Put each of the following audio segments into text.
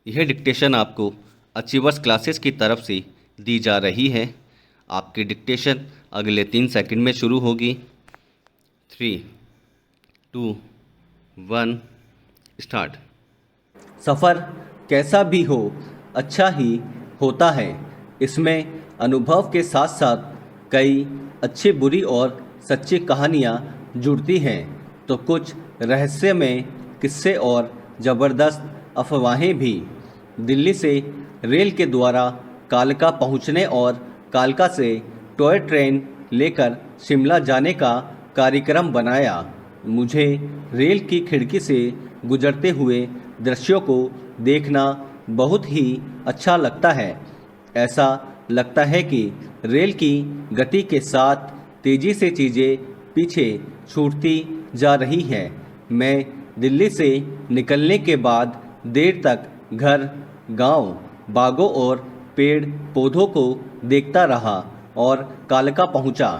यह डिक्टेशन आपको achievers classes की तरफ से दी जा रही है। आपकी डिक्टेशन अगले 3 सेकंड में शुरू होगी। 3, 2, 1 स्टार्ट। सफ़र कैसा भी हो अच्छा ही होता है। इसमें अनुभव के साथ साथ कई अच्छी बुरी और सच्ची कहानियाँ जुड़ती हैं, तो कुछ रहस्यमय किस्से और ज़बरदस्त अफवाहें भी। दिल्ली से रेल के द्वारा कालका पहुँचने और कालका से टॉय ट्रेन लेकर शिमला जाने का कार्यक्रम बनाया। मुझे रेल की खिड़की से गुजरते हुए दृश्यों को देखना बहुत ही अच्छा लगता है। ऐसा लगता है कि रेल की गति के साथ तेज़ी से चीज़ें पीछे छूटती जा रही हैं। मैं दिल्ली से निकलने के बाद देर तक घर, गांव, बागों और पेड़ पौधों को देखता रहा और कालका पहुंचा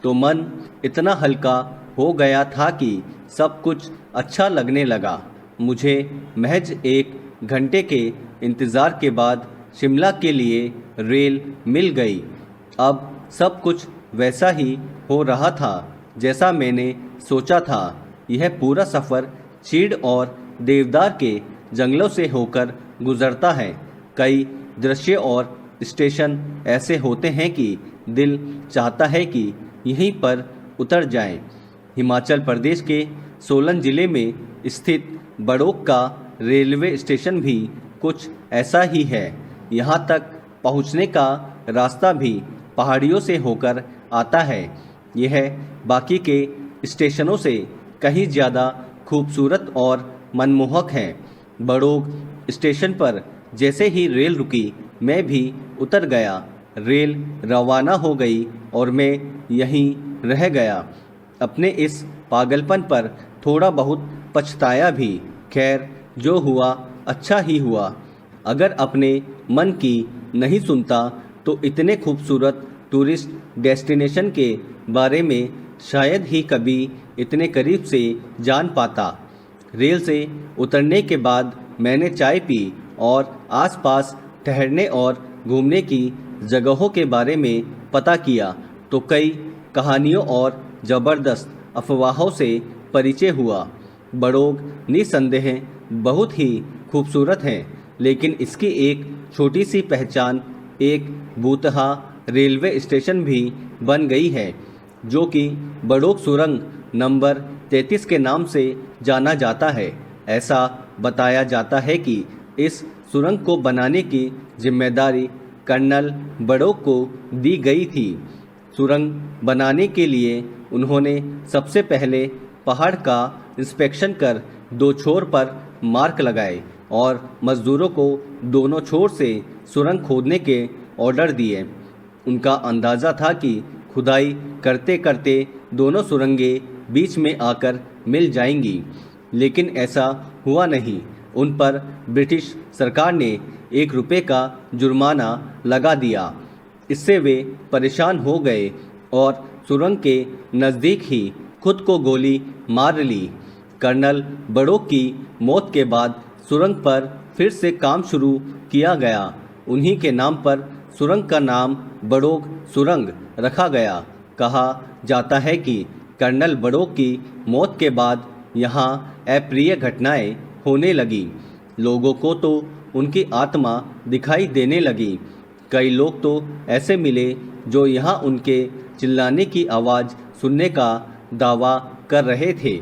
तो मन इतना हल्का हो गया था कि सब कुछ अच्छा लगने लगा। मुझे महज 1 घंटे के इंतज़ार के बाद शिमला के लिए रेल मिल गई। अब सब कुछ वैसा ही हो रहा था जैसा मैंने सोचा था। यह पूरा सफ़र चीड़ और देवदार के जंगलों से होकर गुजरता है। कई दृश्य और स्टेशन ऐसे होते हैं कि दिल चाहता है कि यहीं पर उतर जाएं। हिमाचल प्रदेश के सोलन ज़िले में स्थित बड़ोग का रेलवे स्टेशन भी कुछ ऐसा ही है। यहाँ तक पहुँचने का रास्ता भी पहाड़ियों से होकर आता है। यह बाकी के स्टेशनों से कहीं ज़्यादा खूबसूरत और मनमोहक है। बड़ोग स्टेशन पर जैसे ही रेल रुकी मैं भी उतर गया। रेल रवाना हो गई और मैं यहीं रह गया। अपने इस पागलपन पर थोड़ा बहुत पछताया भी। खैर, जो हुआ अच्छा ही हुआ। अगर अपने मन की नहीं सुनता तो इतने खूबसूरत टूरिस्ट डेस्टिनेशन के बारे में शायद ही कभी इतने करीब से जान पाता। रेल से उतरने के बाद मैंने चाय पी और आसपास ठहरने और घूमने की जगहों के बारे में पता किया तो कई कहानियों और ज़बरदस्त अफवाहों से परिचय हुआ। बड़ोग निसंदेह बहुत ही खूबसूरत है, लेकिन इसकी एक छोटी सी पहचान एक बूतहा रेलवे स्टेशन भी बन गई है, जो कि बड़ोग सुरंग नंबर 33 के नाम से जाना जाता है। ऐसा बताया जाता है कि इस सुरंग को बनाने की जिम्मेदारी कर्नल बड़ोग को दी गई थी। सुरंग बनाने के लिए उन्होंने सबसे पहले पहाड़ का इंस्पेक्शन कर 2 छोर पर मार्क लगाए और मज़दूरों को दोनों छोर से सुरंग खोदने के ऑर्डर दिए। उनका अंदाज़ा था कि खुदाई करते करते दोनों सुरंगें बीच में आकर मिल जाएंगी, लेकिन ऐसा हुआ नहीं। उन पर ब्रिटिश सरकार ने ₹1 का जुर्माना लगा दिया। इससे वे परेशान हो गए और सुरंग के नज़दीक ही खुद को गोली मार ली। कर्नल बड़ोग की मौत के बाद सुरंग पर फिर से काम शुरू किया गया। उन्हीं के नाम पर सुरंग का नाम बड़ोग सुरंग रखा गया। कहा जाता है कि कर्नल बड़ोग की मौत के बाद यहाँ अप्रिय घटनाएं होने लगी। लोगों को तो उनकी आत्मा दिखाई देने लगी। कई लोग तो ऐसे मिले जो यहाँ उनके चिल्लाने की आवाज़ सुनने का दावा कर रहे थे।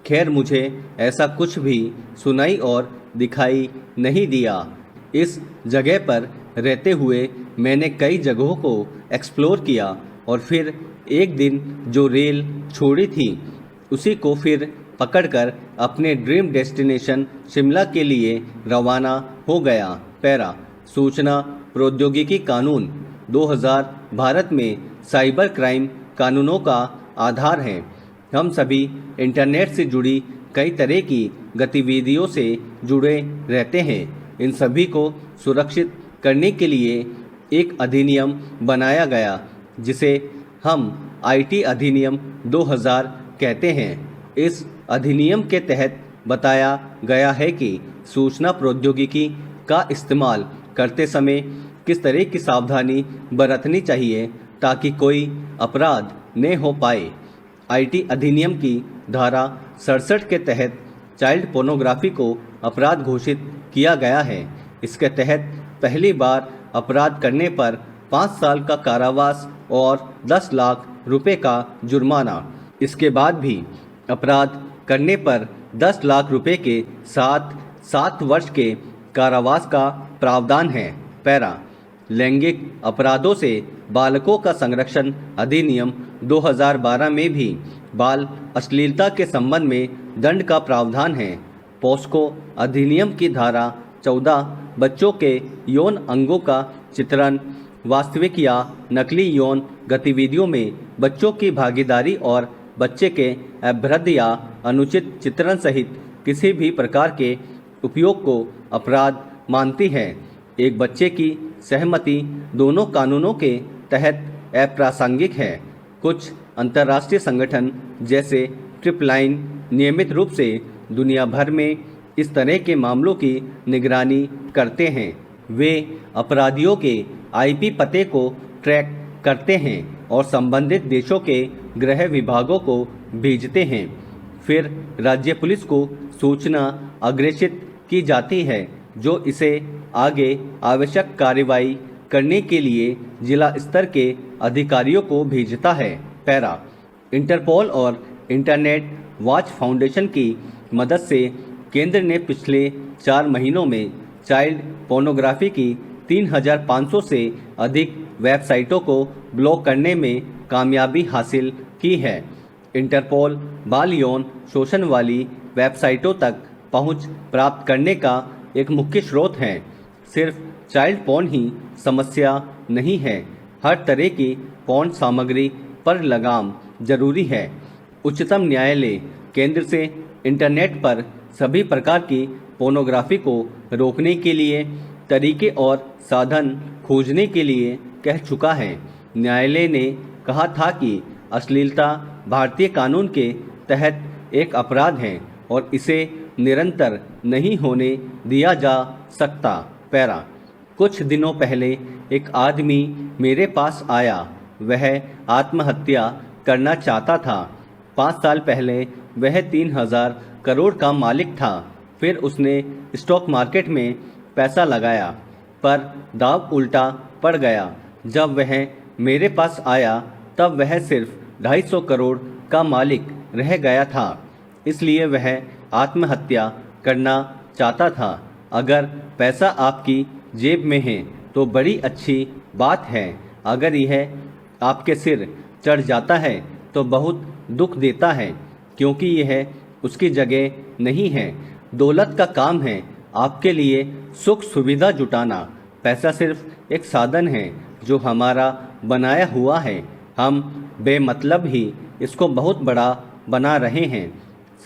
खैर, मुझे ऐसा कुछ भी सुनाई और दिखाई नहीं दिया। इस जगह पर रहते हुए मैंने कई जगहों को एक्सप्लोर किया और फिर एक दिन जो रेल छोड़ी थी उसी को फिर पकड़कर अपने ड्रीम डेस्टिनेशन शिमला के लिए रवाना हो गया। पैरा सूचना प्रौद्योगिकी कानून 2000 भारत में साइबर क्राइम कानूनों का आधार है। हम सभी इंटरनेट से जुड़ी कई तरह की गतिविधियों से जुड़े रहते हैं। इन सभी को सुरक्षित करने के लिए एक अधिनियम बनाया गया जिसे हम आईटी अधिनियम 2000 कहते हैं। इस अधिनियम के तहत बताया गया है कि सूचना प्रौद्योगिकी का इस्तेमाल करते समय किस तरह की सावधानी बरतनी चाहिए ताकि कोई अपराध न हो पाए। आईटी अधिनियम की धारा 67 के तहत चाइल्ड पोर्नोग्राफी को अपराध घोषित किया गया है। इसके तहत पहली बार अपराध करने पर 5 साल का कारावास और 10 लाख रुपए का जुर्माना। इसके बाद भी अपराध करने पर 10 लाख रुपए के साथ 7 वर्ष के कारावास का प्रावधान है। पैरा लैंगिक अपराधों से बालकों का संरक्षण अधिनियम 2012 में भी बाल अश्लीलता के संबंध में दंड का प्रावधान है। पोस्को अधिनियम की धारा 14 बच्चों के यौन अंगों का चित्रण, वास्तविक या नकली यौन गतिविधियों में बच्चों की भागीदारी और बच्चे के अभ्रद या अनुचित चित्रण सहित किसी भी प्रकार के उपयोग को अपराध मानती है। एक बच्चे की सहमति दोनों कानूनों के तहत अप्रासंगिक है। कुछ अंतर्राष्ट्रीय संगठन जैसे ट्रिपलाइन नियमित रूप से दुनिया भर में इस तरह के मामलों की निगरानी करते हैं। वे अपराधियों के आईपी पते को ट्रैक करते हैं और संबंधित देशों के गृह विभागों को भेजते हैं। फिर राज्य पुलिस को सूचना अग्रेषित की जाती है जो इसे आगे आवश्यक कार्रवाई करने के लिए जिला स्तर के अधिकारियों को भेजता है। पैरा इंटरपोल और इंटरनेट वॉच फाउंडेशन की मदद से केंद्र ने पिछले 4 महीनों में चाइल्ड पोर्नोग्राफी की 3500 से अधिक वेबसाइटों को ब्लॉक करने में कामयाबी हासिल की है। इंटरपोल बाल यौन शोषण वाली वेबसाइटों तक पहुंच प्राप्त करने का एक मुख्य स्रोत है। सिर्फ चाइल्ड पोर्न ही समस्या नहीं है, हर तरह की पोर्न सामग्री पर लगाम जरूरी है। उच्चतम न्यायालय केंद्र से इंटरनेट पर सभी प्रकार की पोर्नोग्राफी को रोकने के लिए तरीके और साधन खोजने के लिए कह चुका है। न्यायालय ने कहा था कि अश्लीलता भारतीय कानून के तहत एक अपराध है और इसे निरंतर नहीं होने दिया जा सकता। पैरा कुछ दिनों पहले एक आदमी मेरे पास आया। वह आत्महत्या करना चाहता था। 5 साल पहले वह 3000 करोड़ का मालिक था। फिर उसने स्टॉक मार्केट में पैसा लगाया पर दाव उल्टा पड़ गया। जब वह मेरे पास आया तब वह सिर्फ 250 करोड़ का मालिक रह गया था। इसलिए वह आत्महत्या करना चाहता था। अगर पैसा आपकी जेब में है तो बड़ी अच्छी बात है। अगर यह आपके सिर चढ़ जाता है तो बहुत दुख देता है, क्योंकि यह उसकी जगह नहीं है। दौलत का काम है आपके लिए सुख सुविधा जुटाना। पैसा सिर्फ एक साधन है जो हमारा बनाया हुआ है। हम बेमतलब ही इसको बहुत बड़ा बना रहे हैं।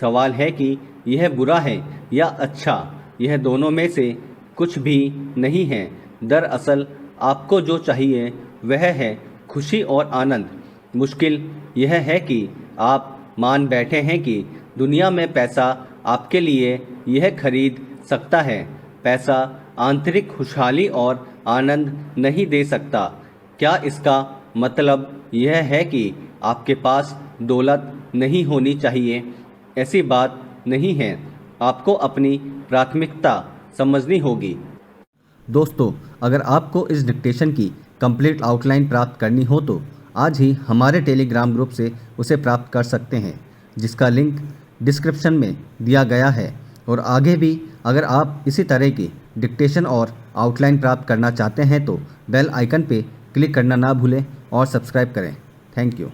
सवाल है कि यह बुरा है या अच्छा। यह दोनों में से कुछ भी नहीं है। दरअसल आपको जो चाहिए वह है खुशी और आनंद। मुश्किल यह है कि आप मान बैठे हैं कि दुनिया में पैसा आपके लिए यह खरीद सकता है। पैसा आंतरिक खुशहाली और आनंद नहीं दे सकता। क्या इसका मतलब यह है कि आपके पास दौलत नहीं होनी चाहिए? ऐसी बात नहीं है। आपको अपनी प्राथमिकता समझनी होगी। दोस्तों, अगर आपको इस डिक्टेशन की कंप्लीट आउटलाइन प्राप्त करनी हो तो आज ही हमारे टेलीग्राम ग्रुप से उसे प्राप्त कर सकते हैं, जिसका लिंक डिस्क्रिप्शन में दिया गया है। और आगे भी अगर आप इसी तरह की डिक्टेशन और आउटलाइन प्राप्त करना चाहते हैं तो बेल आइकन पे क्लिक करना ना भूलें और सब्सक्राइब करें। Thank you.